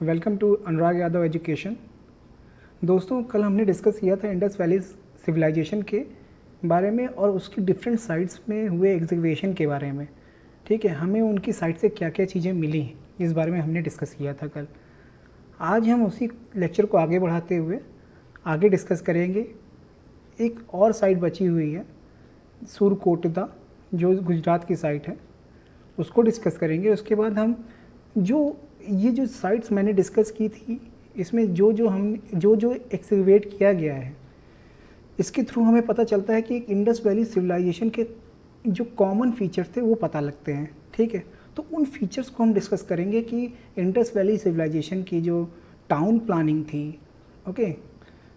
Welcome to Anurag Yadav education. दोस्तों, कल हमने डिस्कस किया था इंडस वैली सिविलाइजेशन के बारे में और उसकी डिफरेंट साइट्स में हुए एग्जीबिशन के बारे में। ठीक है, हमें उनकी साइट से क्या क्या चीज़ें मिली इस बारे में हमने डिस्कस किया था कल। आज हम उसी लेक्चर को आगे बढ़ाते हुए आगे डिस्कस करेंगे। एक और साइट बची हुई है सुरकोटदा, जो गुजरात की साइट है, उसको डिस्कस करेंगे। उसके बाद हम जो साइट्स मैंने डिस्कस की थी, इसमें जो एक्सकवेट किया गया है, इसके थ्रू हमें पता चलता है कि एक इंडस वैली सिविलाइजेशन के जो कॉमन फीचर्स थे वो पता लगते हैं। ठीक है, तो उन फीचर्स को हम डिस्कस करेंगे कि इंडस वैली सिविलाइजेशन की जो टाउन प्लानिंग थी, ओके,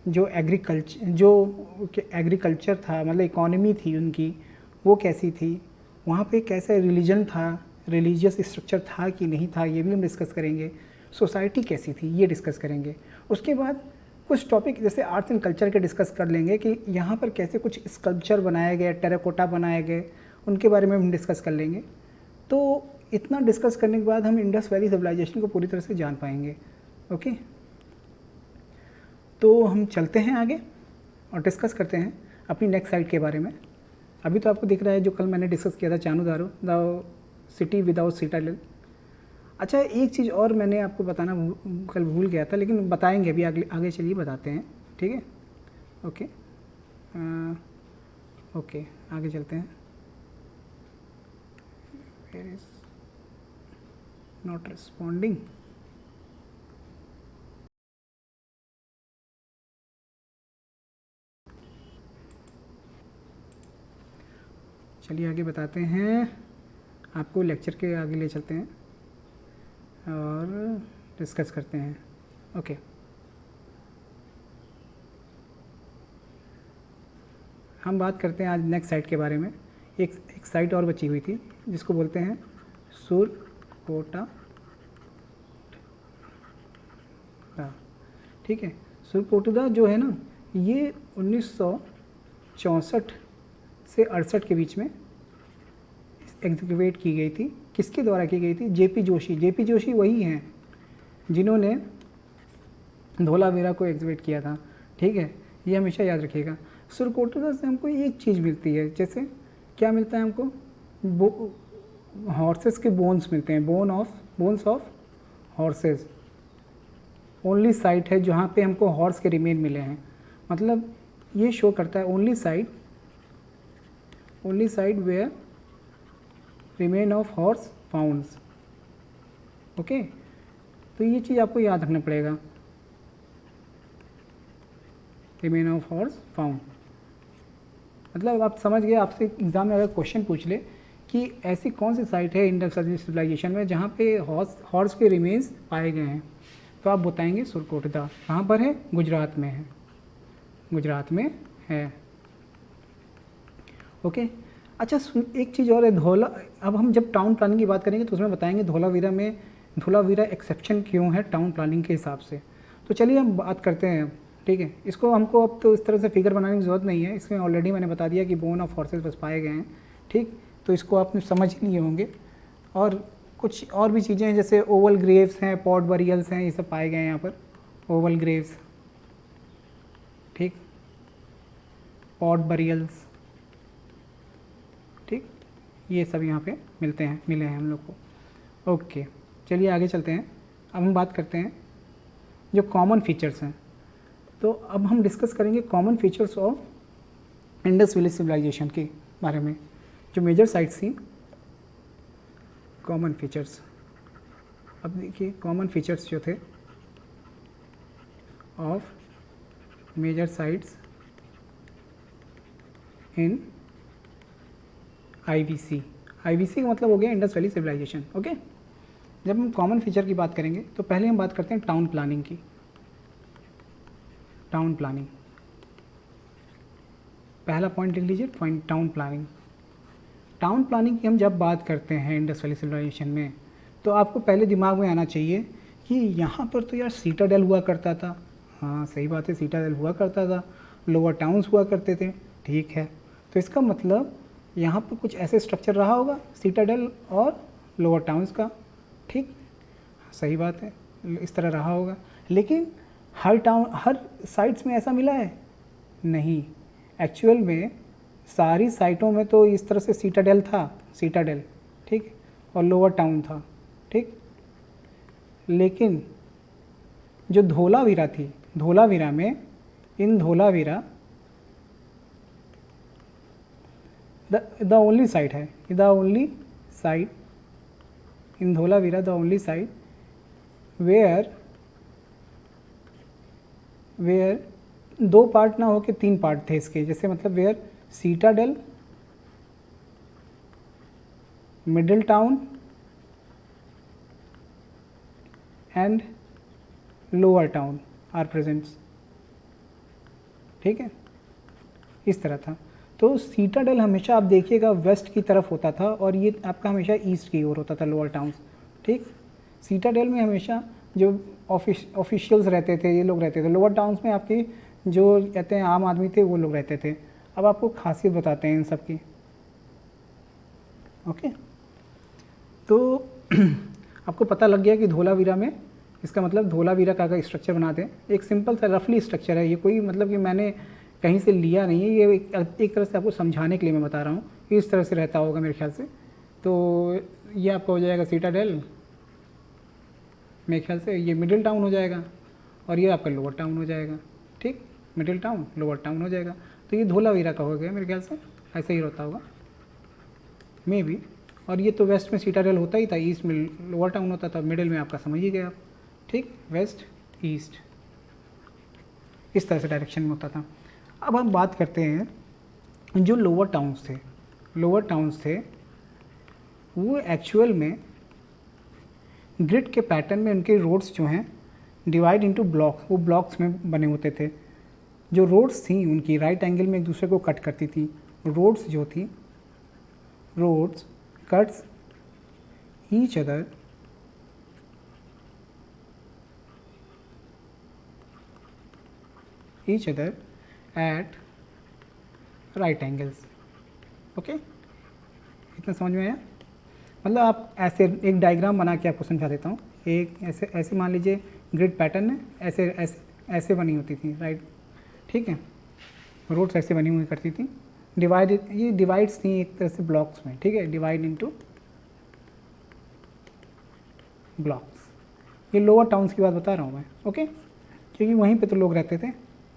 जो एग्रीकल्चर था, मतलब इकोनॉमी थी उनकी, वो कैसी थी, वहाँ पे कैसा रिलीजन था, रिलीजियस स्ट्रक्चर था कि नहीं था, ये भी हम डिस्कस करेंगे। सोसाइटी कैसी थी, ये डिस्कस करेंगे। उसके बाद कुछ टॉपिक जैसे आर्ट्स एंड कल्चर के डिस्कस कर लेंगे कि यहाँ पर कैसे कुछ स्कल्पचर बनाए गए, टेराकोटा बनाए गए, उनके बारे में हम डिस्कस कर लेंगे। तो इतना डिस्कस करने के बाद हम इंडस वैली सिविलाइजेशन को पूरी तरह से जान पाएंगे। ओके, तो हम चलते हैं आगे और डिस्कस करते हैं अपनी नेक्स्ट साइट के बारे में। अभी तो आपको दिख रहा है जो कल मैंने डिस्कस किया था, चानूदारो, द सिटी विदाउट सिटाडेल। अच्छा, एक चीज़ और मैंने आपको बताना कल भूल गया था, लेकिन बताएंगे अभी आगे चलिए बताते हैं। ठीक है, ओके ओके, आगे चलते हैं। Where is not responding. चलिए आगे बताते हैं, आपको लेक्चर के आगे ले चलते हैं और डिस्कस करते हैं। ओके, हम बात करते हैं आज नेक्स्ट साइट के बारे में। एक साइट और बची हुई थी जिसको बोलते हैं सुरकोटा। ठीक है, सुरकोटदा जो है ना, ये 1964 से 68 के बीच में एग्जीक्यूट की गई थी। किसके द्वारा की गई थी? जेपी जोशी। जेपी जोशी वही हैं जिन्होंने धोलावीरा को एग्जीक्यूट किया था। ठीक है, ये हमेशा याद रखिएगा। सुरकोटदा से हमको एक चीज़ मिलती है, जैसे क्या मिलता है हमको? हॉर्सेस के बोन्स मिलते हैं, bones of horses. Only site है जहाँ पे हमको हॉर्स के रिमेन मिले हैं। मतलब ये शो करता है only site where remain of horse founds. Okay, तो ये चीज़ आपको याद रखना पड़ेगा, रिमेन ऑफ हॉर्स फाउंड। मतलब आप समझ गए। आपसे एग्जाम में अगर क्वेश्चन पूछ ले कि ऐसी कौन सी साइट है इंडस वैली सिविलाइजेशन में जहाँ पे हॉर्स के रिमेन्स पाए गए हैं, तो आप बताएंगे सुरकोटदा। कहाँ पर है? गुजरात में है, गुजरात में है। ओके, अच्छा एक चीज़ और है, अब हम जब टाउन प्लानिंग की बात करेंगे तो उसमें बताएंगे धोलावीरा एक्सेप्शन क्यों है टाउन प्लानिंग के हिसाब से। तो चलिए हम बात करते हैं। ठीक है, इसको हमको अब तो इस तरह से फिगर बनाने की ज़रूरत नहीं है, इसमें ऑलरेडी मैंने बता दिया कि बोन ऑफ हॉर्सेस बस पाए गए हैं। ठीक, तो इसको आपने समझ ही लिए होंगे। और कुछ और भी चीज़ें हैं, जैसे ओवल ग्रेव्स हैं, पॉट बरियल्स हैं, ये सब पाए गए हैं यहाँ पर, ओवल ग्रेव्स। ठीक, पॉट बरियल्स, ठीक, ये सब यहाँ पे मिले हैं हम लोग को। ओके, चलिए आगे चलते हैं। अब हम बात करते हैं जो कॉमन फीचर्स हैं। तो अब हम डिस्कस करेंगे common features of Indus valley civilization के बारे में, जो मेजर साइट्स थी, कॉमन फीचर्स। अब देखिए कॉमन फीचर्स जो थे of major sites in IVC. IVC का मतलब हो गया इंडस वैली सिविलाइजेशन। ओके, जब हम कॉमन फीचर की बात करेंगे तो पहले हम बात करते हैं टाउन प्लानिंग की। टाउन प्लानिंग, पहला पॉइंट लिख लीजिए, टाउन प्लानिंग। टाउन प्लानिंग की हम जब बात करते हैं इंडस वैली सिविलाइजेशन में, तो आपको पहले दिमाग में आना चाहिए कि यहाँ पर तो यार सीटाडेल हुआ करता था। हाँ सही बात है, सीटाडेल हुआ करता था, लोअर टाउन्स हुआ करते थे। ठीक है, तो इसका मतलब यहाँ पर कुछ ऐसे स्ट्रक्चर रहा होगा, सीटाडेल और लोअर टाउन्स का। ठीक, सही बात है, इस तरह रहा होगा। लेकिन हर टाउन, हर साइट्स में ऐसा मिला है नहीं। एक्चुअल में सारी साइटों में तो इस तरह से सीटाडेल था, सीटाडेल, ठीक, और लोअर टाउन था, ठीक। लेकिन जो धोलावीरा थी, धोलावीरा में, in Dholavira the only site है, the only site in Dholavira, the only site where दो पार्ट ना हो के 3 पार्ट थे इसके, जैसे मतलब where citadel, middle town and lower town are presents, ठीक है, इस तरह था। तो सीटाडेल हमेशा आप देखिएगा वेस्ट की तरफ होता था और ये आपका हमेशा ईस्ट की ओर होता था, लोअर टाउन्स, ठीक। सीटाडेल में हमेशा जो ऑफिशियल्स रहते थे, ये लोग रहते थे। लोअर टाउन्स में आपके जो कहते हैं आम आदमी थे, वो लोग रहते थे। अब आपको खासियत बताते हैं इन सब की, ओके। तो आपको पता लग गया कि धोलावीरा में, इसका मतलब धोलावीरा का स्ट्रक्चर बनाते हैं। एक सिंपल सा रफली स्ट्रक्चर है ये, कोई मतलब कि मैंने कहीं से लिया नहीं है, ये एक तरह से आपको समझाने के लिए मैं बता रहा हूँ। इस तरह से रहता होगा मेरे ख्याल से। तो ये आपका हो जाएगा सीटाडेल, मेरे ख्याल से ये मिडिल टाउन हो जाएगा, और ये आपका लोअर टाउन हो जाएगा, ठीक, मिडिल टाउन लोअर टाउन हो जाएगा। तो ये धोलावीरा का हो गया मेरे ख्याल से, ऐसा ही रहता होगा मे बी। और ये तो वेस्ट में सीटाडेल होता ही था, ईस्ट में लोअर टाउन होता था, मिडिल में आपका समझ ही गए आप, ठीक, वेस्ट ईस्ट, इस तरह से डायरेक्शन में होता था। अब हम बात करते हैं जो लोअर टाउन्स थे, लोअर टाउन्स थे वो एक्चुअल में ग्रिड के पैटर्न में उनके रोड्स जो हैं डिवाइड इनटू ब्लॉक, वो ब्लॉक्स में बने होते थे। जो रोड्स थी उनकी राइट एंगल में एक दूसरे को कट करती थी। रोड्स जो थी, roads cuts each other at right angles, okay. इतना समझ में आया? मतलब आप ऐसे एक डायग्राम बना के आपको समझा देता हूँ। एक ऐसे ऐसे मान लीजिए ग्रिड पैटर्न है, ऐसे ऐसे ऐसे बनी होती थी, राइट, ठीक है। रोड्स ऐसे बनी हुई करती थी, डिवाइड, ये डिवाइड्स थी एक तरह से ब्लॉक्स में, ठीक है, डिवाइड इनटू ब्लॉक्स। ये लोअर टाउन्स की बात बता रहा हूँ मैं, ओके, क्योंकि वहीं पे तो लोग रहते थे,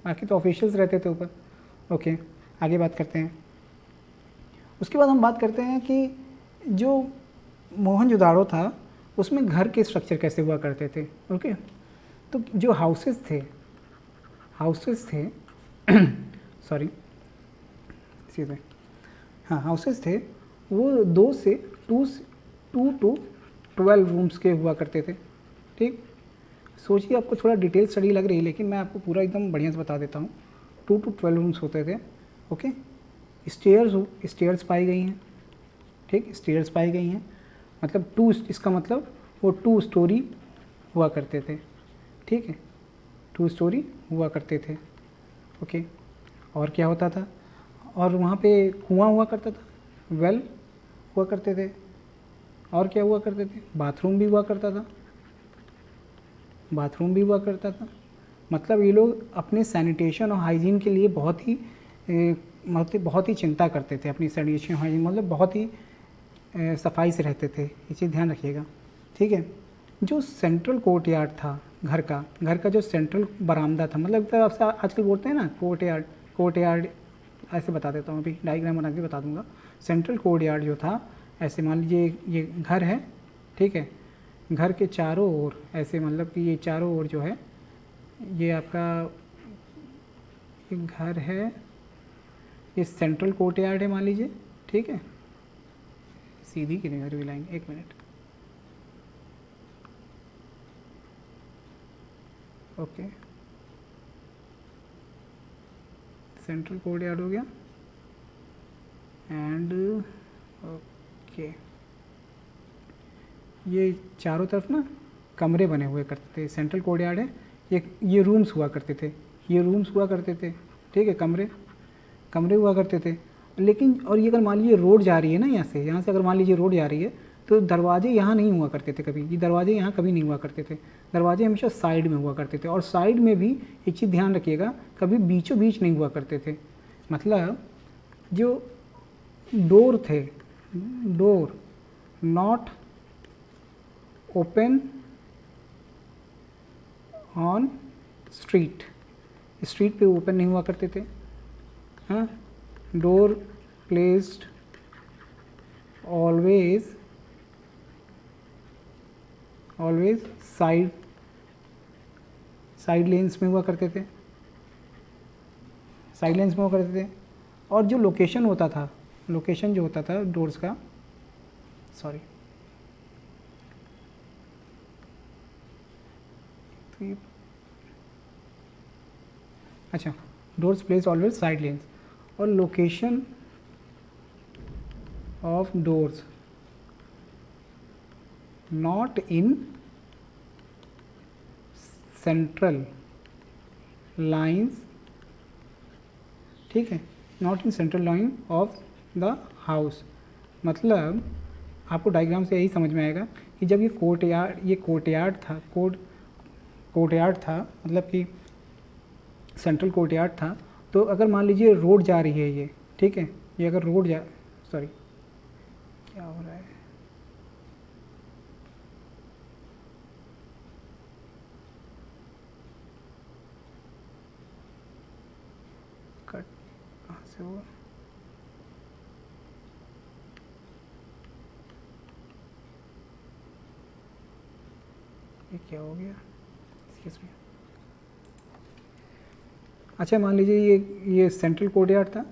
बाकी तो ऑफिशियल्स रहते थे ऊपर, ओके। आगे बात करते हैं। उसके बाद हम बात करते हैं कि जो मोहनजोदाड़ो था उसमें घर के स्ट्रक्चर कैसे हुआ करते थे, ओके। तो जो हाउसेस थे सॉरी, एक्सक्यूज मी, हाँ, हाउसेस थे वो 2 से 2 टू 12 रूम्स के हुआ करते थे, ठीक। सोचिए आपको थोड़ा डिटेल स्टडी लग रही है, लेकिन मैं आपको पूरा एकदम बढ़िया से बता देता हूँ। 2 to 12 रूम्स होते थे, ओके। स्टेयर्स पाई गई हैं, ठीक, स्टेयर्स पाई गई हैं, मतलब 2, इसका मतलब वो 2 स्टोरी हुआ करते थे, ठीक है, 2 स्टोरी हुआ करते थे, ओके। और क्या होता था? और वहाँ पे कुआं हुआ करता था, वेल हुआ करते थे, और क्या हुआ करते थे? बाथरूम भी हुआ करता था, मतलब ये लोग अपने सैनिटेशन और हाइजीन के लिए बहुत ही चिंता करते थे। अपनी सैनिटेशन हाइजीन मतलब बहुत ही सफाई से रहते थे, ये चीज़ ध्यान रखिएगा, ठीक है। जो सेंट्रल कोर्टयार्ड था घर का जो सेंट्रल बरामदा था, मतलब आपसे आजकल बोलते हैं ना कोर्टयार्ड, ऐसे बता देता हूँ, अभी डायग्राम बना के बता दूंगा। सेंट्रल कोर्टयार्ड जो था, ऐसे मान लीजिए ये घर है, ठीक है, घर के चारों ओर ऐसे, मतलब कि ये चारों ओर जो है, ये आपका एक घर है, ये सेंट्रल कोर्टयार्ड है मान लीजिए, ठीक है। सीधी की नहीं लाइन, एक मिनट, ओके, सेंट्रल कोर्टयार्ड हो गया, एंड ओके, ये चारों तरफ ना कमरे बने हुए करते थे। सेंट्रल कोर्टयार्ड है, ये रूम्स हुआ करते थे, ठीक है, कमरे हुआ करते थे। लेकिन और ये अगर मान लीजिए रोड जा रही है ना, यहाँ से अगर मान लीजिए रोड जा रही है, तो दरवाजे यहाँ नहीं हुआ करते थे कभी, ये दरवाजे यहाँ कभी नहीं हुआ करते थे, दरवाजे हमेशा साइड में हुआ करते थे। और साइड में भी एक चीज़ ध्यान रखिएगा, कभी बीचों बीच नहीं हुआ करते थे। मतलब जो डोर थे, door not open on street, street पे ओपन नहीं हुआ करते थे। हाँ, door placed always side lens में हुआ करते थे, साइड लेंस में हुआ करते थे। और जो लोकेशन होता था, लोकेशन जो होता था डोर्स का, सॉरी अच्छा, doors place always side lanes, और location of doors not in central lines, ठीक है, not in central line of the house. मतलब आपको डायग्राम से यही समझ में आएगा कि जब ये कोर्टयार्ड था, कोर्टयार्ड था, मतलब कि सेंट्रल कोर्टयार्ड था, तो अगर मान लीजिए रोड जा रही है ये, ठीक है, ये अगर रोड जा, सॉरी क्या हो रहा है, कट कहाँ से हुआ, ये क्या हो गया, एक्सक्यूज मी। अच्छा, मान लीजिए ये सेंट्रल कोर्टयार्ड था,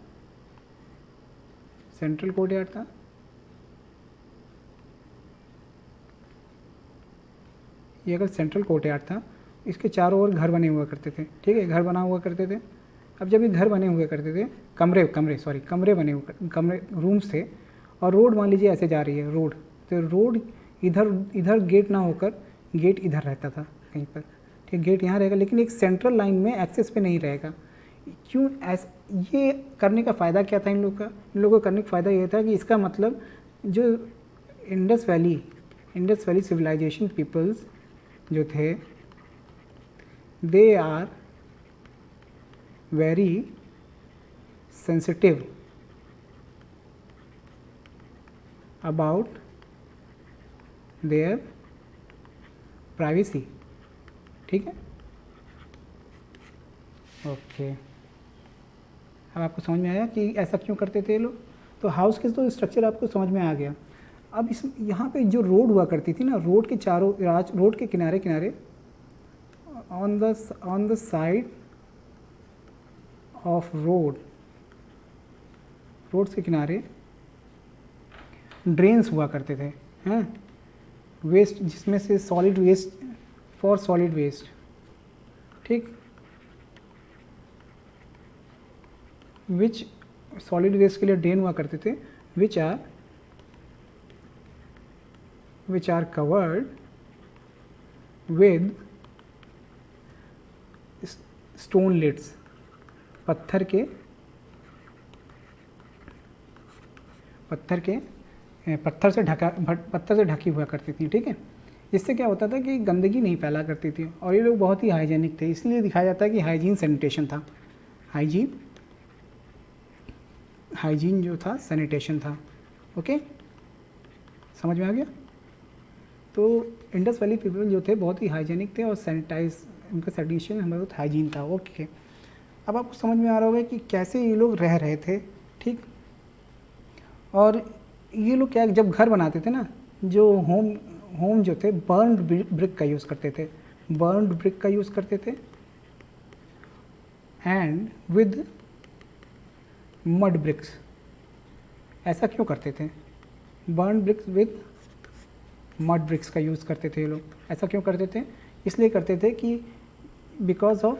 सेंट्रल कोर्टयार्ड था, ये अगर सेंट्रल कोर्टयार्ड था, इसके चारों ओर घर बने हुआ करते थे, ठीक है, घर बना हुआ करते थे। अब जब ये घर बने हुए करते थे, कमरे बने हुए, कमरे रूम्स थे, और रोड मान लीजिए ऐसे जा रही है रोड, तो रोड इधर गेट ना होकर गेट इधर रहता था कहीं पर, ठीक, गेट यहाँ रहेगा, लेकिन एक सेंट्रल लाइन में एक्सेस पे नहीं रहेगा। क्यों ये करने का फ़ायदा क्या था इन लोगों को करने का फ़ायदा ये था कि इसका मतलब जो इंडस वैली सिविलाइजेशन पीपल्स जो थे, they are very sensitive about their privacy, ठीक है, ओके। अब आपको समझ में आया कि ऐसा क्यों करते थे ये लोग। तो हाउस के तो स्ट्रक्चर आपको समझ में आ गया। अब इस यहाँ पे जो रोड हुआ करती थी ना, रोड के चारों, रोड के किनारे किनारे, on the side of road के किनारे ड्रेन्स हुआ करते थे, हैं, वेस्ट, जिसमें से सॉलिड वेस्ट, ठीक, विच सॉलिड वेस्ट के लिए ड्रेन हुआ करते थे, which are covered with stone lids, पत्थर से ढकी हुआ करती थी, ठीक है। इससे क्या होता था कि गंदगी नहीं फैला करती थी, और ये लोग बहुत ही हाइजेनिक थे, इसलिए दिखाया जाता है कि हाइजीन सैनिटेशन था, हाइजीन जो था सैनिटेशन था, ओके, समझ में आ गया। तो इंडस वैली पीपल जो थे बहुत ही हाइजेनिक थे, और उनका सैनिटेशन हमारा बहुत हाइजीन था, ओके। अब आपको समझ में आ रहा होगा कि कैसे ये लोग रह रहे थे, ठीक। और ये लोग क्या, जब घर बनाते थे ना, जो होम जो थे, बर्न्ड ब्रिक का यूज़ करते थे, एंड विद मड ब्रिक्स। ऐसा क्यों करते थे, burn bricks with mud bricks का यूज़ करते थे ये लोग। ऐसा क्यों करते थे, इसलिए करते थे कि because of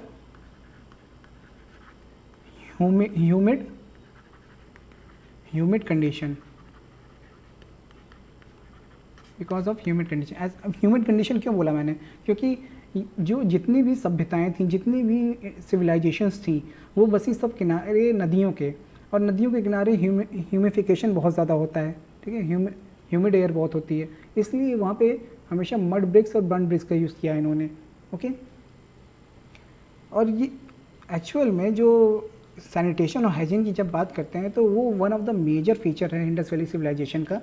humid condition, humid condition क्यों बोला मैंने, क्योंकि जो जितनी भी सभ्यताएं थीं, जितनी भी सिविलाइजेशंस थी, वो बसी सब किनारे नदियों के, और नदियों के किनारे ह्यूमिफिकेशन बहुत ज़्यादा होता है, ठीक है, ह्यूमिड एयर बहुत होती है, इसलिए वहाँ पे हमेशा मड ब्रिक्स और बर्न ब्रिक्स का यूज़ किया है इन्होंने। ओके, और ये एक्चुअल में जो सैनिटेशन और हाइजीन की जब बात करते हैं तो वो one of the major feature है इंडस वैली सिविलाइजेशन का,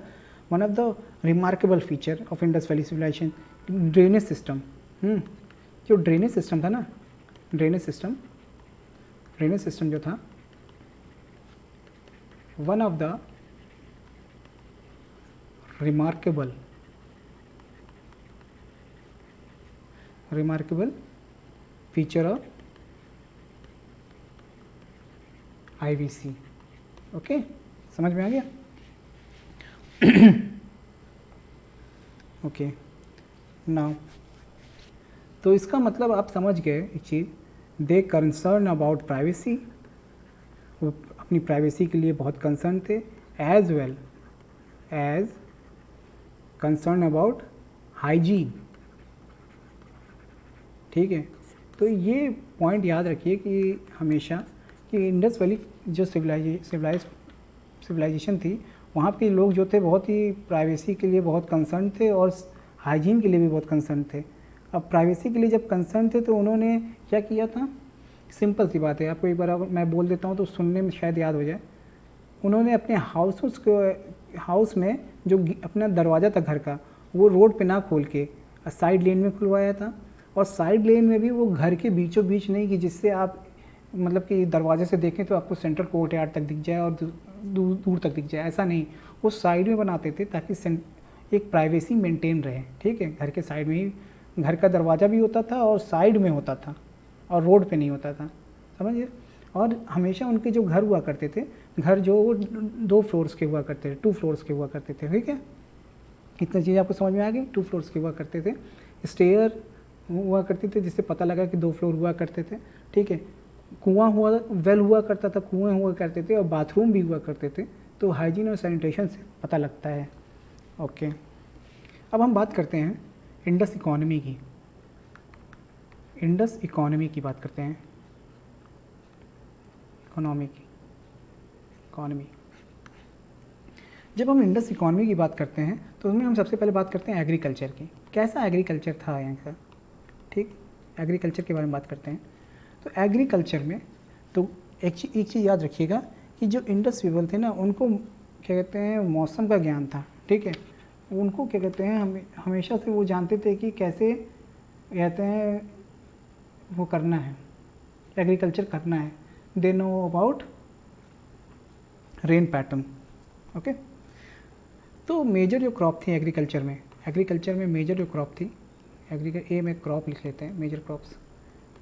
one of the remarkable feature of Indus valley civilization. Drainage system, जो ड्रेनेज सिस्टम था ना, ड्रेनेज सिस्टम जो था, one of the remarkable feature of IVC। Okay, समझ में आ गया? ओके, नाउ तो इसका मतलब आप समझ गए एक चीज़, दे कंसर्न अबाउट प्राइवेसी, वो अपनी प्राइवेसी के लिए बहुत कंसर्न थे, as well as concern about hygiene. ठीक है, तो ये पॉइंट याद रखिए कि हमेशा कि इंडस वैली जो सिविलाइजेशन थी, वहाँ के लोग जो थे बहुत ही प्राइवेसी के लिए बहुत कंसर्न थे और हाइजीन के लिए भी बहुत कंसर्न थे। अब प्राइवेसी के लिए जब कंसर्न थे तो उन्होंने क्या किया था, सिंपल सी बात है, आपको एक बार मैं बोल देता हूँ तो सुनने में शायद याद हो जाए। उन्होंने अपने हाउस में जो अपना दरवाज़ा था घर का, वो रोड पे ना खोल के साइड लेन में खुलवाया था, और साइड लेन में भी वो घर के बीचों बीच नहीं कि जिससे आप मतलब कि दरवाजे से देखें तो आपको सेंट्रल कोर्ट यार्ड तक दिख जाए और दूर तक दिख जाए, ऐसा नहीं, वो साइड में बनाते थे ताकि एक प्राइवेसी मेंटेन रहे। ठीक है, घर के साइड में ही घर का दरवाज़ा भी होता था और साइड में होता था और रोड पे नहीं होता था, समझिए। और हमेशा उनके जो घर हुआ करते थे, घर जो 2 फ्लोर्स के हुआ करते थे, 2 फ्लोर्स के हुआ करते थे। ठीक है, इतना चीज़ आपको समझ में आ गई। 2 फ्लोर्स के हुआ करते थे, स्टेयर हुआ करती थी जिससे पता लगा कि 2 फ्लोर हुआ करते थे। ठीक है, कुआं वेल हुआ करता था, कुएं हुआ करते थे और बाथरूम भी हुआ करते थे, तो हाइजीन और सैनिटेशन से पता लगता है। ओके, अब हम बात करते हैं इंडस इकोनॉमी की। इंडस इकोनॉमी की बात करते हैं, इकोनॉमी। जब हम इंडस इकोनॉमी की बात करते हैं तो उसमें हम सबसे पहले बात करते हैं एग्रीकल्चर की, कैसा एग्रीकल्चर था यहाँ का। ठीक, एग्रीकल्चर के बारे में बात करते हैं। तो एग्रीकल्चर में तो एक चीज़ याद रखिएगा कि जो इंडस पीपल थे ना, उनको क्या कहते हैं, मौसम का ज्ञान था। ठीक है, उनको क्या कहते हैं, हमेशा से वो जानते थे कि कैसे कहते हैं वो करना है, एग्रीकल्चर करना है। They know about rain pattern. Okay, तो मेजर जो क्रॉप थी एग्रीकल्चर में मेजर जो क्रॉप थी, ए में क्रॉप लिख लेते हैं, मेजर क्रॉप्स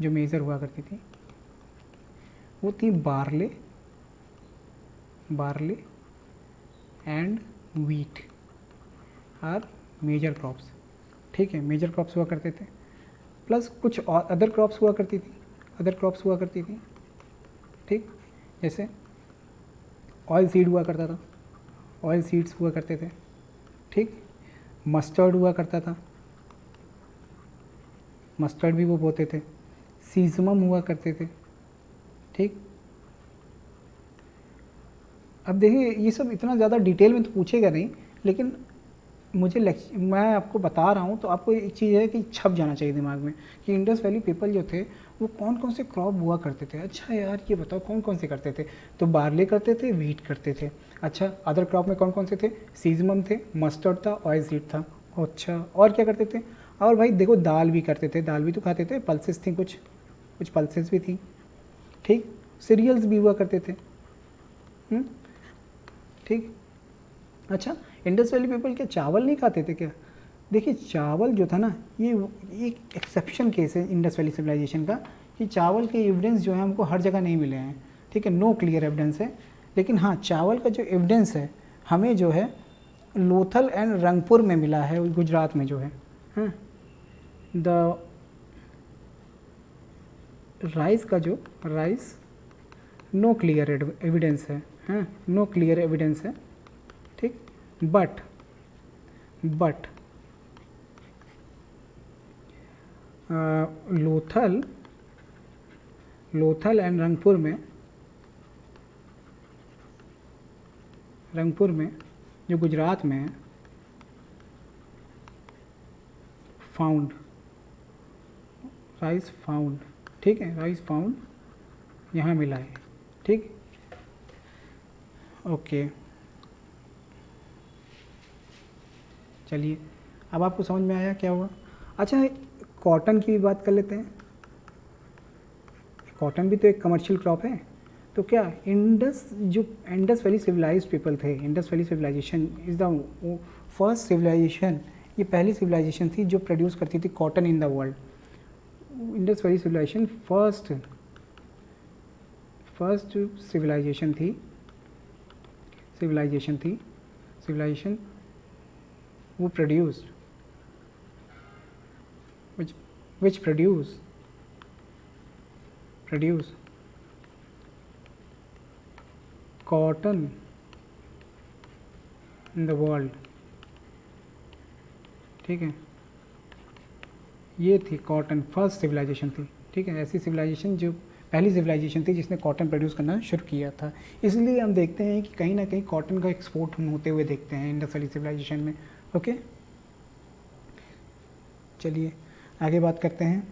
जो मेजर हुआ करती थी वो थी barley and wheat are major crops. ठीक है, मेजर क्रॉप्स हुआ करते थे, प्लस कुछ और अदर क्रॉप्स हुआ करती थी। ठीक, जैसे ऑयल सीड हुआ करता था, ऑयल सीड्स हुआ करते थे। ठीक, मस्टर्ड हुआ करता था, मस्टर्ड भी वो बोते थे। सीजमम हुआ करते थे। ठीक, अब देखिए ये सब इतना ज़्यादा डिटेल में तो पूछेगा नहीं, लेकिन मैं आपको बता रहा हूँ तो आपको एक चीज़ है कि छप जाना चाहिए दिमाग में कि इंडस वैली पीपल जो थे वो कौन कौन से क्रॉप हुआ करते थे। अच्छा यार, ये बताओ कौन कौन से करते थे, तो बार्ले करते थे, वीट करते थे। अच्छा, अदर क्रॉप में कौन कौन से थे, सीजमम थे, मस्टर्ड था, ऑयल सीड था। अच्छा, और क्या करते थे, और भाई देखो दाल भी करते थे, दाल भी तो खाते थे, पल्सेस थी, कुछ पल्सेस भी थी। ठीक, सीरियल्स भी हुआ करते थे। ठीक, अच्छा, इंडस वैली पीपल क्या चावल नहीं खाते थे क्या? देखिए चावल जो था ना, ये एक एक्सेप्शन केस है इंडस वैली सिविलाइजेशन का, कि चावल के एविडेंस जो है हमको हर जगह नहीं मिले हैं। ठीक है, नो क्लियर एविडेंस है, लेकिन हाँ चावल का जो एविडेंस है हमें जो है लोथल एंड रंगपुर में मिला है, गुजरात में जो है। द राइस का जो राइस नो क्लियर एविडेंस है, नो क्लियर एविडेंस है। ठीक, बट लोथल एंड रंगपुर में जो गुजरात में है, फाउंड, राइस फाउंड, ठीक है, राइस फाउंड यहाँ मिला है, ठीक, ओके। चलिए अब आपको समझ में आया क्या हुआ। अच्छा, कॉटन की भी बात कर लेते हैं। कॉटन भी तो एक कमर्शियल क्रॉप है। तो क्या जो इंडस वैली सिविलाइज्ड पीपल थे, Indus valley civilization is the first civilization, ये पहली सिविलाइजेशन थी जो प्रोड्यूस करती थी cotton in the world. Indus valley civilization first civilization थी, सिविलाइजेशन वो produced which produce cotton in the world, ठीक है, ये थी कॉटन, फर्स्ट सिविलाइजेशन थी, ठीक है, ऐसी सिविलाइजेशन जो पहली सिविलाइजेशन थी जिसने कॉटन प्रोड्यूस करना शुरू किया था। इसलिए हम देखते हैं कि कहीं ना कहीं कॉटन का एक्सपोर्ट हम होते हुए देखते हैं इंडस वैली सिविलाइजेशन में। ओके, चलिए आगे बात करते हैं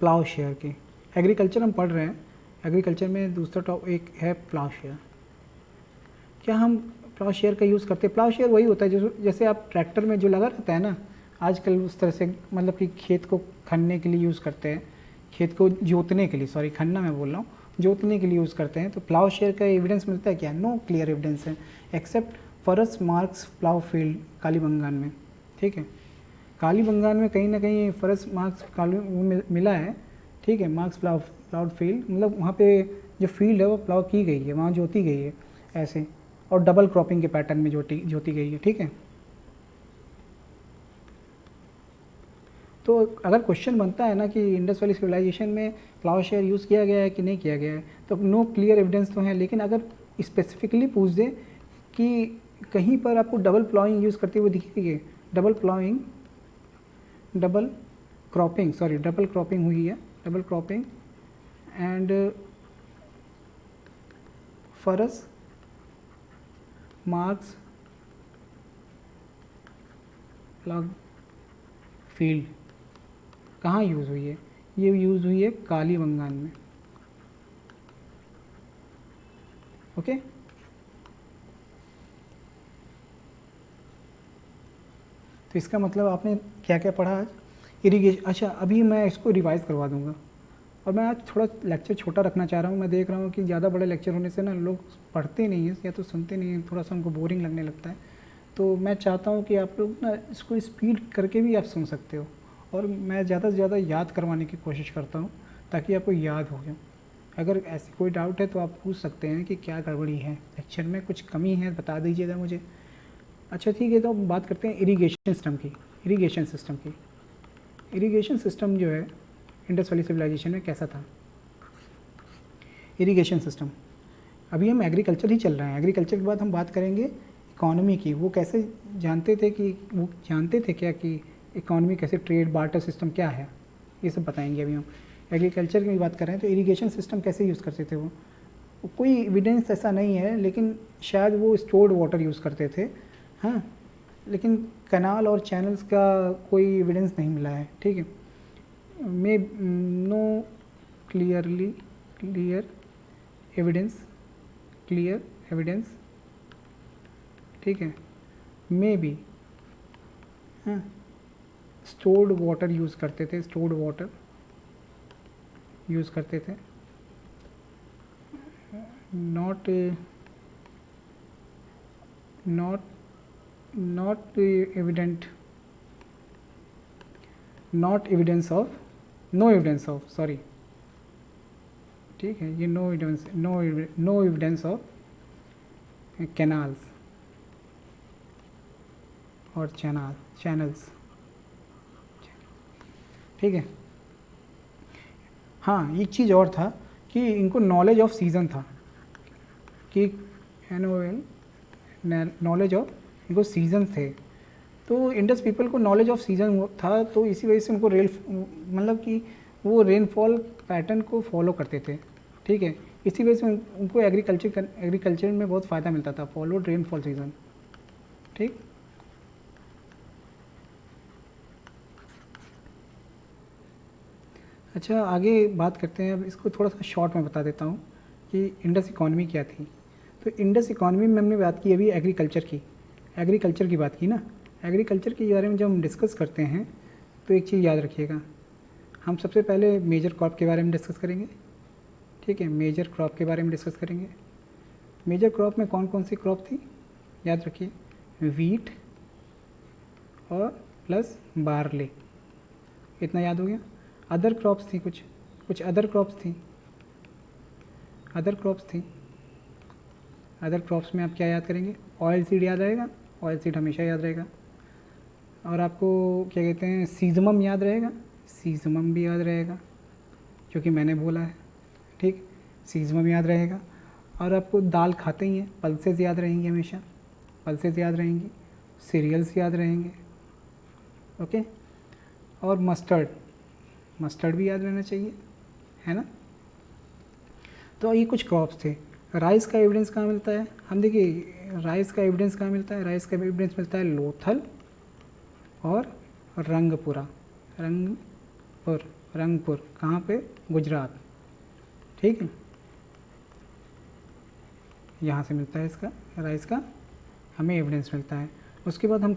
प्लाउ शेयर की। एग्रीकल्चर हम पढ़ रहे हैं, एग्रीकल्चर में दूसरा टॉप एक है प्लाउ शेयर। क्या हम प्लाउ शेयर का यूज़ करते हैं? प्लाउ शेयर वही होता है जो जैसे आप ट्रैक्टर में जो लगा रहता है ना आजकल, उस तरह से, मतलब कि खेत को खनने के लिए यूज़ करते हैं, खेत को जोतने के लिए, सॉरी खनना मैं बोल रहा हूँ, जोतने के लिए यूज़ करते हैं। तो प्लाउ शेयर का एविडेंस मिलता है क्या? नो क्लियर एविडेंस है except forest marks plough field Kalibangan में, ठीक है, कालीबंगान में कहीं ना कहीं फॉरेस्ट मार्क्स मिला है, ठीक है, मार्क्स प्लाउड फील्ड, मतलब वहाँ पे जो फील्ड है वो प्लाउ की गई है, वहाँ जोती गई है ऐसे, और डबल क्रॉपिंग के पैटर्न में जोती गई है, ठीक है। तो अगर क्वेश्चन बनता है ना कि इंडस वैली सिविलाइजेशन में प्लाउ शेयर यूज़ किया गया है कि नहीं किया गया है, तो नो क्लियर एविडेंस तो है, लेकिन अगर स्पेसिफिकली पूछ दे कि कहीं पर आपको डबल प्लाउइंग यूज़ करते हुए दिखेगी, डबल क्रॉपिंग हुई है, double cropping and forest marks plough field कहाँ यूज़ हुई है? ये यूज़ हुई है कालीबंगान में, ओके। तो इसका मतलब आपने क्या क्या पढ़ा आज? इरिगेशन। अच्छा, अभी मैं इसको रिवाइज़ करवा दूंगा, और मैं आज थोड़ा लेक्चर छोटा रखना चाह रहा हूँ। मैं देख रहा हूँ कि ज़्यादा बड़े लेक्चर होने से ना लोग पढ़ते नहीं हैं या तो सुनते नहीं हैं, थोड़ा सा उनको बोरिंग लगने लगता है। तो मैं चाहता हूँ कि आप लोग ना इसको स्पीड करके भी आप सुन सकते हो, और मैं ज़्यादा से ज़्यादा याद करवाने की कोशिश करता हूँ ताकि आपको याद हो जाए। अगर ऐसी कोई डाउट है तो आप पूछ सकते हैं कि क्या गड़बड़ी है लेक्चर में, कुछ कमी है बता दीजिएगा मुझे। अच्छा ठीक है, तो अब बात करते हैं इरिगेशन सिस्टम की। जो है इंडस वैली सिविलाइजेशन में कैसा था इरिगेशन सिस्टम। अभी हम एग्रीकल्चर ही चल रहे हैं, एग्रीकल्चर के बाद हम बात करेंगे इकॉनमी की। वो कैसे जानते थे क्या कि इकॉनमी कैसे, ट्रेड बार्टर सिस्टम क्या है, ये सब बताएंगे अभी हम। एग्रीकल्चर की बात कर रहे हैं तो इरिगेशन सिस्टम कैसे यूज़ करते थे वो कोई एविडेंस ऐसा नहीं है, लेकिन शायद वो स्टोर्ड वाटर यूज़ करते थे, हाँ, लेकिन कैनाल और चैनल्स का कोई एविडेंस नहीं मिला है, ठीक है। मे नो क्लियर एविडेंस, ठीक है, मे बी, हाँ, स्टोर्ड वाटर यूज़ करते थे, not evident, no evidence of, sorry, ठीक है, ये नो एविडेंस ऑफ कैनाल्स और चैनल्स, ठीक है। हाँ, एक चीज़ और था कि इनको नॉलेज ऑफ सीज़न था, कि नॉलेज ऑफ, इनको सीज़न थे, तो इंडस पीपल को नॉलेज ऑफ सीज़न था, तो इसी वजह से उनको मतलब कि वो रेनफॉल पैटर्न को फॉलो करते थे, ठीक है। इसी वजह से उनको एग्रीकल्चर में बहुत फ़ायदा मिलता था, फॉलोड रेनफॉल सीज़न, ठीक। अच्छा, आगे बात करते हैं। अब इसको थोड़ा सा शॉर्ट में बता देता हूँ कि इंडस इकॉनमी क्या थी। तो इंडस इकॉनमी में हमने बात की अभी एग्रीकल्चर की बात की ना। एग्रीकल्चर के बारे में जब हम डिस्कस करते हैं तो एक चीज़ याद रखिएगा, हम सबसे पहले मेजर क्रॉप के बारे में डिस्कस करेंगे। ठीक है, मेजर क्रॉप के बारे में डिस्कस करेंगे। मेजर क्रॉप में कौन कौन सी क्रॉप थी, याद रखिए, वीट और प्लस बारले, इतना याद हो गया। अदर क्रॉप्स थी, कुछ अदर क्रॉप्स थी। अदर क्रॉप्स में आप क्या याद करेंगे, ऑयल सीड याद रहेगा, ऑयल सीड हमेशा याद रहेगा। और आपको क्या कहते हैं, सीजमम याद रहेगा, सीजमम भी याद रहेगा जो कि मैंने बोला है। ठीक, सीजमम याद रहेगा। और आपको दाल खाते ही हैं, पल्सेस याद रहेंगी, हमेशा पल्सेस याद रहेंगी, सीरियल्स याद रहेंगे। ओके, और मस्टर्ड भी याद रहना चाहिए, है ना। तो ये कुछ क्रॉप्स थे। राइस का एविडेंस कहाँ मिलता है, हम देखिए राइस का एविडेंस कहाँ मिलता है, राइस का एविडेंस मिलता है लोथल और रंगपुर कहाँ पे, गुजरात। ठीक है, यहाँ से मिलता है इसका, राइस का हमें एविडेंस मिलता है। उसके बाद हम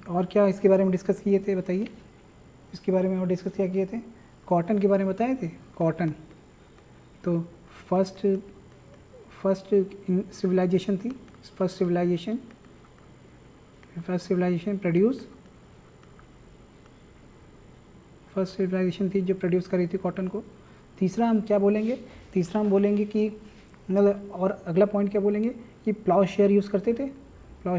और क्या इसके बारे में डिस्कस किए थे, बताइए। इसके बारे में और डिस्कस क्या किए थे, कॉटन के बारे में बताए थे, कॉटन। तो फर्स्ट सिविलाइजेशन थी, फर्स्ट सिविलाइजेशन थी जो प्रोड्यूस करी थी कॉटन को। तीसरा हम क्या बोलेंगे, तीसरा हम बोलेंगे कि मतलब, और अगला पॉइंट क्या बोलेंगे कि प्लाउ शेयर यूज़ करते थे, प्लाउ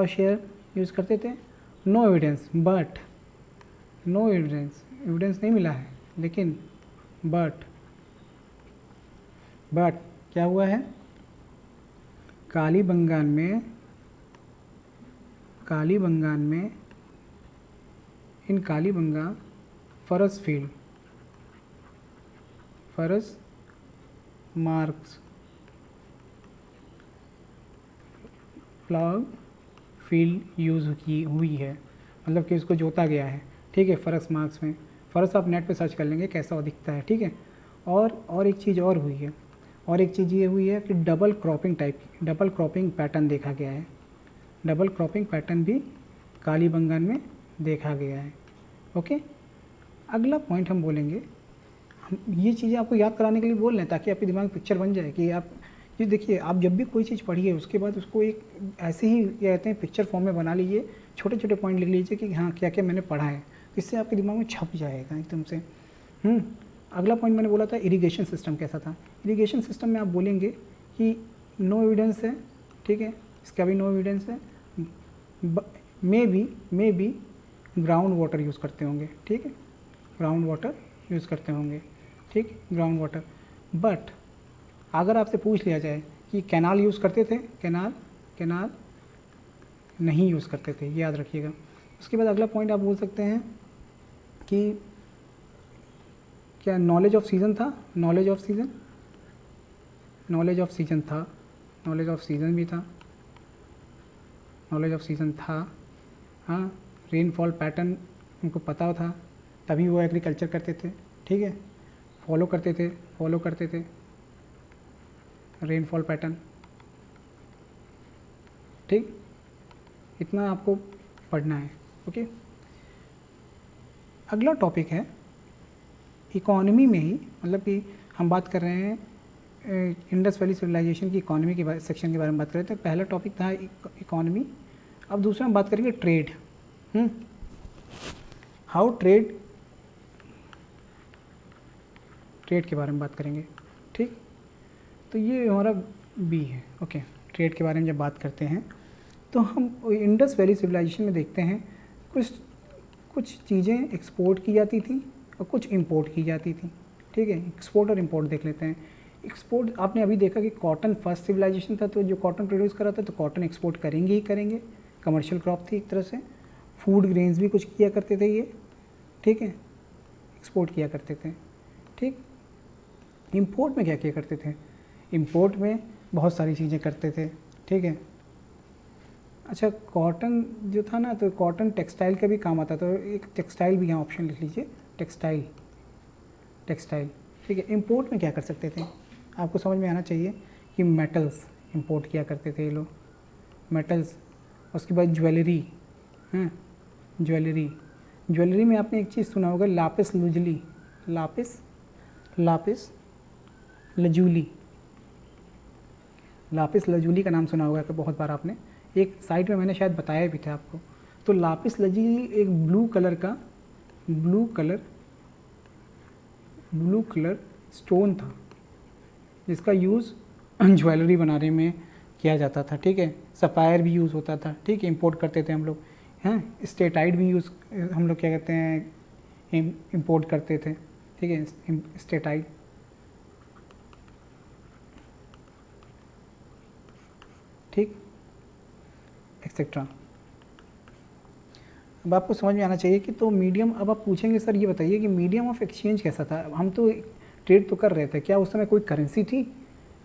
शेयर यूज़ करते थे। नो एविडेंस एविडेंस नहीं मिला है, लेकिन बट क्या हुआ है, कालीबंगान में इन कालीबंगा फरस मार्क्स प्लाउ फील्ड यूज़ हुई है, मतलब कि उसको जोता गया है। ठीक है, फरस मार्क्स में, फरस आप नेट पे सर्च कर लेंगे कैसा वो दिखता है। ठीक है, और एक चीज़ और हुई है, और एक चीज़ ये हुई है कि डबल क्रॉपिंग पैटर्न देखा गया है। डबल क्रॉपिंग पैटर्न भी कालीबंगान में देखा गया है। ओके, अगला पॉइंट हम बोलेंगे, हम ये चीज़ें आपको याद कराने के लिए बोल रहे हैं ताकि आपके दिमाग में पिक्चर बन जाए कि आप ये देखिए, आप जब भी कोई चीज़ पढ़िए उसके बाद उसको एक ऐसे ही क्या कहते हैं पिक्चर फॉर्म में बना लीजिए, छोटे छोटे पॉइंट लिख लीजिए कि हाँ क्या क्या मैंने पढ़ा है, इससे आपके दिमाग में छप जाएगा एकदम से। अगला पॉइंट मैंने बोला था इरिगेशन सिस्टम कैसा था। इरिगेशन सिस्टम में आप बोलेंगे कि नो एविडेंस है, ठीक है, इसका भी नो एविडेंस है, may be ground water use करते होंगे। ठीक है, ग्राउंड वाटर यूज़ करते होंगे, ठीक, ग्राउंड वाटर। बट अगर आपसे पूछ लिया जाए कि कैनाल यूज़ करते थे, कैनाल नहीं यूज़ करते थे, ये याद रखिएगा। उसके बाद अगला पॉइंट आप बोल सकते हैं कि क्या नॉलेज ऑफ सीज़न था, नॉलेज ऑफ सीज़न था, हाँ, रेनफॉल पैटर्न उनको पता था, तभी वो एग्रीकल्चर करते थे। ठीक है, फॉलो करते थे रेनफॉल पैटर्न। ठीक, इतना आपको पढ़ना है। ओके, अगला टॉपिक है इकॉनमी में ही, मतलब कि हम बात कर रहे हैं इंडस वैली सिविलाइजेशन की इकॉनमी के सेक्शन के बारे में बात कर रहे थे। पहला टॉपिक था इकॉनमी, अब दूसरा हम बात करेंगे ट्रेड। हाउ ट्रेड के बारे में बात करेंगे। ठीक, तो ये हमारा बी है। ओके, ट्रेड के बारे में जब बात करते हैं तो हम इंडस वैली सिविलाइजेशन में देखते हैं कुछ चीज़ें एक्सपोर्ट की जाती थी और कुछ इंपोर्ट की जाती थी। ठीक है, एक्सपोर्ट और इंपोर्ट देख लेते हैं। एक्सपोर्ट आपने अभी देखा कि कॉटन फर्स्ट सिविलाइजेशन था, तो जो कॉटन प्रोड्यूस कर रहा था तो कॉटन एक्सपोर्ट करेंगे ही करेंगे, कमर्शियल क्रॉप थी एक तरह से। फूड ग्रेन्स भी कुछ किया करते थे ये, ठीक है, एक्सपोर्ट किया करते थे। ठीक, इंपोर्ट में क्या किया करते थे, इंपोर्ट में बहुत सारी चीज़ें करते थे। ठीक है, अच्छा, कॉटन जो था ना, तो कॉटन टेक्सटाइल का भी काम आता था, तो एक टेक्सटाइल भी यहाँ ऑप्शन लिख लीजिए, टेक्सटाइल, टेक्सटाइल, ठीक है। इंपोर्ट में क्या कर सकते थे, आपको समझ में आना चाहिए कि मेटल्स इंपोर्ट किया करते थे ये लोग, मेटल्स। उसके बाद ज्वेलरी, हैं, ज्वेलरी, ज्वेलरी में आपने एक चीज़ सुना होगा, lapis लुजली, lapis, lapis lazuli, lapis lazuli का नाम सुना होगा कि बहुत बार आपने, एक साइट में मैंने शायद बताया भी था आपको। तो लापिस लजूली एक ब्लू कलर का, ब्लू कलर स्टोन था जिसका यूज़ ज्वेलरी बनाने में किया जाता था, ठीक है। सफ़ायर भी यूज़ होता था, ठीक है, इंपोर्ट करते थे हम लोग, हैं। स्टेटाइट भी यूज़ हम लोग क्या कहते हैं इंपोर्ट करते थे, ठीक है, स्टेटाइट। ठीक, एक्सेट्रा। अब आपको समझ में आना चाहिए कि तो मीडियम, अब आप पूछेंगे सर ये बताइए कि मीडियम ऑफ एक्सचेंज कैसा था। हम तो ट्रेड तो कर रहे थे, क्या उस समय कोई करेंसी थी?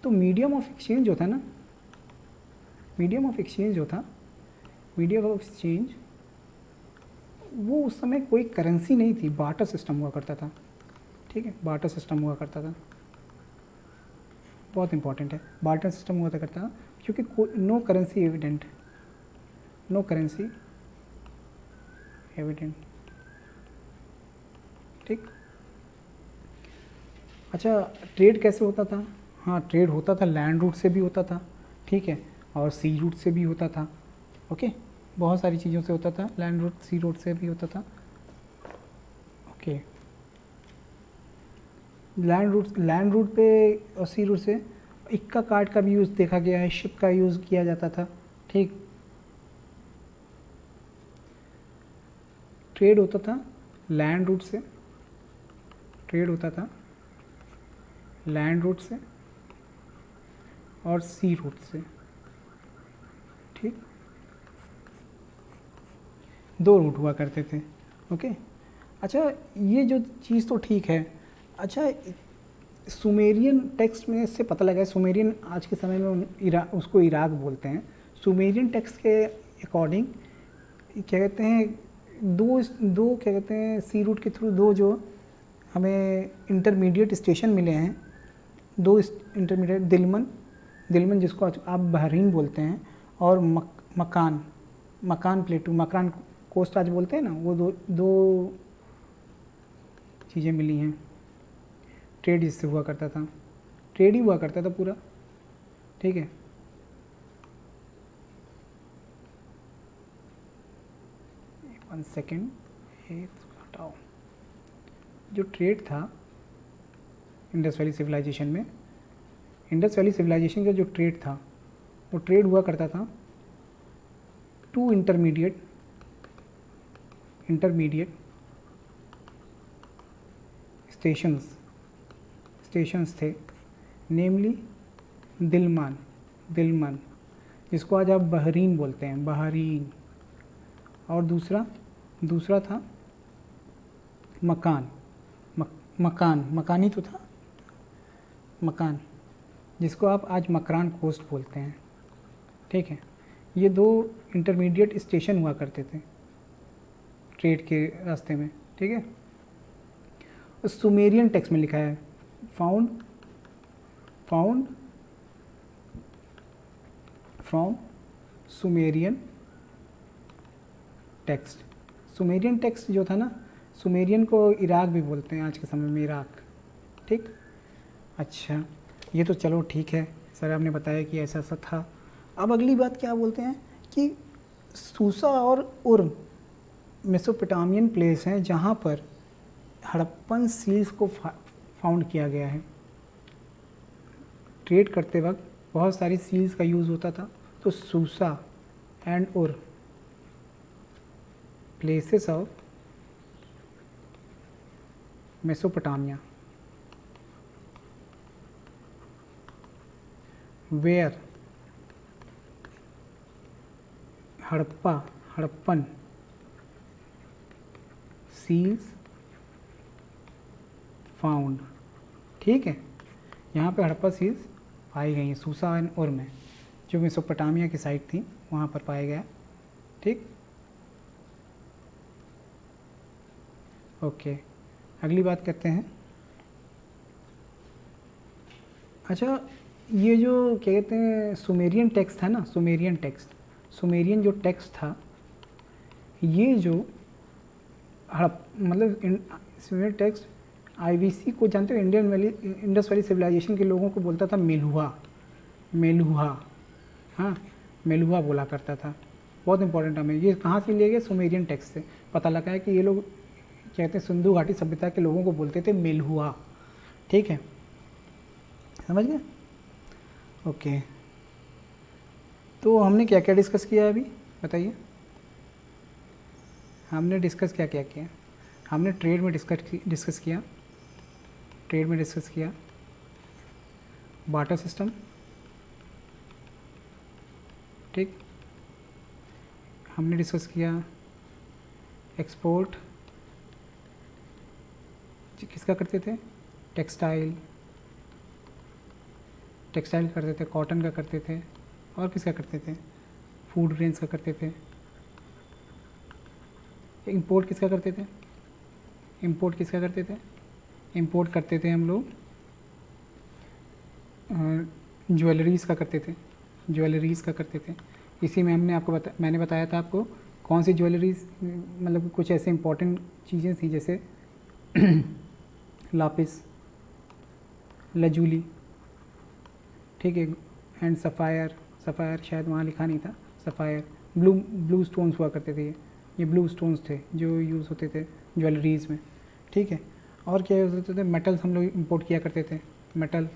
तो मीडियम ऑफ एक्सचेंज जो था ना, मीडियम ऑफ एक्सचेंज जो था, मीडियम ऑफ एक्सचेंज, वो उस समय कोई करेंसी नहीं थी, बार्टर सिस्टम हुआ करता था, ठीक है, बार्टर सिस्टम हुआ करता था। बहुत इंपॉर्टेंट है, बार्टर सिस्टम हुआ करता था क्योंकि no currency evident, no currency evident, ठीक। अच्छा, ट्रेड कैसे होता था? हाँ, ट्रेड होता था लैंड रूट से भी होता था, ठीक है, और सी रूट से भी होता था, ओके, बहुत सारी चीज़ों से होता था, लैंड रूट, सी रूट से भी होता था, ओके। लैंड रूट पे और सी रूट से इक्का कार्ड का भी यूज़ देखा गया है, शिप का यूज़ किया जाता था, ठीक। ट्रेड होता था लैंड रूट से, ट्रेड होता था लैंड रूट से और सी रूट से, ठीक, दो रूट हुआ करते थे, ओके। अच्छा, ये जो चीज़ तो ठीक है। अच्छा, सुमेरियन टेक्स्ट में से पता लगा है, सुमेरियन आज के समय में उसको इराक बोलते हैं। सुमेरियन टेक्स्ट के अकॉर्डिंग क्या कहते हैं, दो क्या कहते हैं, सी रूट के थ्रू दो जो हमें इंटरमीडिएट स्टेशन मिले हैं, दो इंटरमीडिएट, दिलमन जिसको आप बहरीन बोलते हैं, और मकान प्लेटू, मकान कोस्ट आज बोलते हैं ना, वो दो चीज़ें मिली हैं। ट्रेड इससे हुआ करता था, ट्रेड ही हुआ करता था पूरा, ठीक है। वन सेकेंड, ये हटाओ। जो ट्रेड था इंडस वैली सिविलाइजेशन में, इंडस वैली सिविलाइजेशन का जो ट्रेड था, वो ट्रेड हुआ करता था टू इंटरमीडिएट स्टेशंस थे, नेमली दिलमन जिसको आज आप बहरीन बोलते हैं, बहरीन, और दूसरा था मकान ही तो था, मकान, जिसको आप आज मकरान कोस्ट बोलते हैं, ठीक है। ये दो इंटरमीडिएट स्टेशन हुआ करते थे ट्रेड के रास्ते में, ठीक है। सुमेरियन टेक्स्ट में लिखा है found from Sumerian text. Sumerian text जो था ना, सुमेरियन को इराक भी बोलते हैं आज के समय में, इराक, ठीक। अच्छा, ये तो चलो ठीक है सर, आपने बताया कि ऐसा ऐसा था। अब अगली बात क्या बोलते हैं कि सूसा और उर्म मेसोपोटामियन प्लेस हैं जहाँ पर हड़प्पन सील्स को फाउंड किया गया है। ट्रेड करते वक्त बहुत सारी सील्स का यूज़ होता था, तो Susa and Ur places of Mesopotamia where Harappan seals found, ठीक है। यहाँ पे हड़प्पा सील्स पाई गई हैं सूसा एंड उर्म में, जो मेसोपोटामिया की साइट थी वहाँ पर पाया गया, ठीक, ओके। अगली बात करते हैं। अच्छा, ये जो क्या कहते हैं सुमेरियन टेक्स्ट था ना, सुमेरियन टेक्स्ट, सुमेरियन जो टेक्स्ट था, ये जो मतलब सुमेरियन टेक्स्ट आईवीसी को जानते हो, Indian valley, Indus valley civilization के लोगों को बोलता था मेलुहा, मेलुहा, हाँ मेलुहा बोला करता था। बहुत इंपॉर्टेंट हमें ये कहाँ से लिए गए, सुमेरियन टेक्स्ट से पता लगा है कि ये लोग कहते हैं सिंधु घाटी सभ्यता के लोगों को बोलते थे मेलुहा। ठीक है, समझ गए? ओके, तो हमने क्या क्या डिस्कस किया अभी बताइए? हमने डिस्कस क्या क्या किया? हमने ट्रेड में डिस्कस किया, ट्रेड में डिस्कस किया बार्टर सिस्टम, ठीक। हमने डिस्कस किया एक्सपोर्ट किसका करते थे, टेक्सटाइल, टेक्सटाइल करते थे, कॉटन का करते थे, और किसका करते थे, फूड ग्रेन्स का करते थे। इंपोर्ट किसका करते थे, इंपोर्ट किसका करते थे, इंपोर्ट करते थे हम लोग ज्वेलरीज़ का करते थे, ज्वेलरीज़ का करते थे। इसी में हमने आपको मैंने बताया था आपको कौन सी ज्वेलरीज़, मतलब कुछ ऐसे इंपॉर्टेंट चीज़ें थी जैसे लापिस, लजूली, ठीक है, एंड सफ़ायर, सफ़ायर शायद वहाँ लिखा नहीं था, सफ़ायर, ब्लू स्टोन्स हुआ करते थे, ये ब्लू स्टोन्स थे जो यूज़ होते थे ज्वेलरीज़ में, ठीक है। और क्या यूज़ होते थे, मेटल्स हम लोग इंपोर्ट किया करते थे, मेटल्स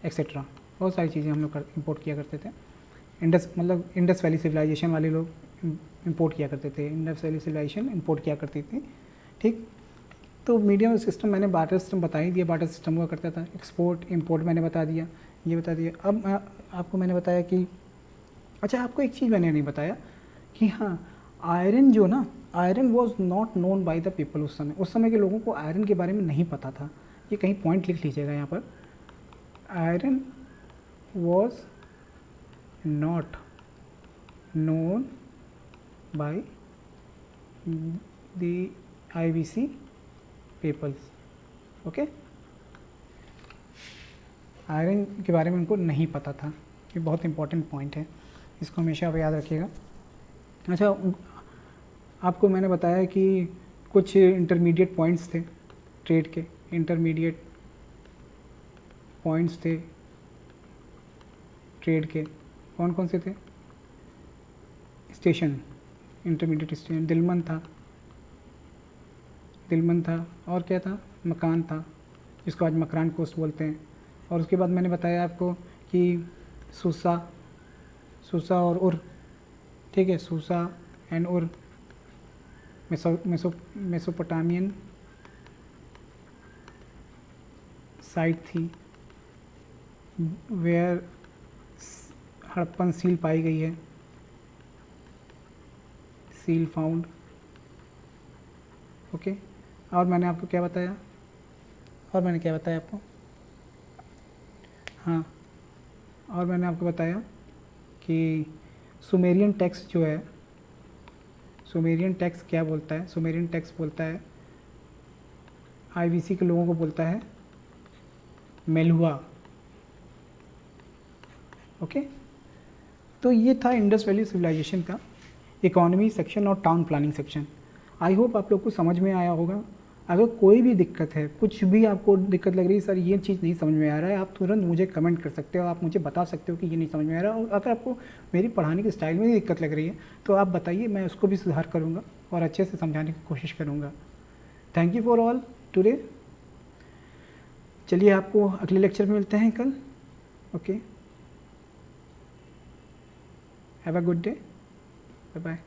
एक्सेट्रा, बहुत सारी चीज़ें हम लोग इंपोर्ट किया करते थे। इंडस मतलब इंडस वैली सिविलाइजेशन वाले लोग इंपोर्ट किया करते थे, इंडस वैली सिविलाइजेशन इंपोर्ट किया करती थी, ठीक। तो मीडियम सिस्टम मैंने बार्टर सिस्टम बता ही दिया, बार्टर सिस्टम हुआ करता था, एक्सपोर्ट इंपोर्ट मैंने बता दिया, ये बता दिया। अब आपको मैंने बताया कि अच्छा आपको एक चीज़ मैंने नहीं बताया कि हाँ आयरन जो ना, iron was not known by the people, उस समय के लोगों को आयरन के बारे में नहीं पता था। ये कहीं पॉइंट लिख लीजिएगा यहाँ पर, iron was not known by the IVC peoples, okay. Iron के बारे में उनको नहीं पता था, ये बहुत इंपॉर्टेंट पॉइंट है, इसको हमेशा आप याद रखिएगा। अच्छा, आपको मैंने बताया कि कुछ इंटरमीडिएट पॉइंट्स थे ट्रेड के, इंटरमीडिएट पॉइंट्स थे ट्रेड के, कौन कौन से थे, स्टेशन, इंटरमीडिएट स्टेशन, दिलमन था, दिलमन था, और क्या था, मकान था जिसको आज मकरान कोस्ट बोलते हैं। और उसके बाद मैंने बताया आपको कि सूसा, सूसा और उर, ठीक है, सूसा एंड उर मेसोपोटामियन साइट थी वेयर हड़प्पन सील पाई गई है, सील फाउंड, ओके। और मैंने आपको क्या बताया, और मैंने क्या बताया आपको, हाँ, और मैंने आपको बताया कि सुमेरियन टेक्स्ट जो है, सुमेरियन टेक्स्ट क्या बोलता है, सुमेरियन टेक्स्ट बोलता है, आईवीसी के लोगों को बोलता है मेलुहा, ओके। तो ये था इंडस वैली सिविलाइजेशन का इकोनॉमी सेक्शन और town planning section. I hope आप लोग को समझ में आया होगा। अगर कोई भी दिक्कत है, कुछ भी आपको दिक्कत लग रही है, सर ये चीज़ नहीं समझ में आ रहा है, आप तुरंत मुझे कमेंट कर सकते हो, आप मुझे बता सकते हो कि ये नहीं समझ में आ रहा है। और अगर आपको मेरी पढ़ाने के स्टाइल में भी दिक्कत लग रही है तो आप बताइए, मैं उसको भी सुधार करूँगा और अच्छे से समझाने की कोशिश करूँगा। Thank you for all today. चलिए आपको अगले लेक्चर में मिलते हैं कल, okay. Have a good day, bye bye.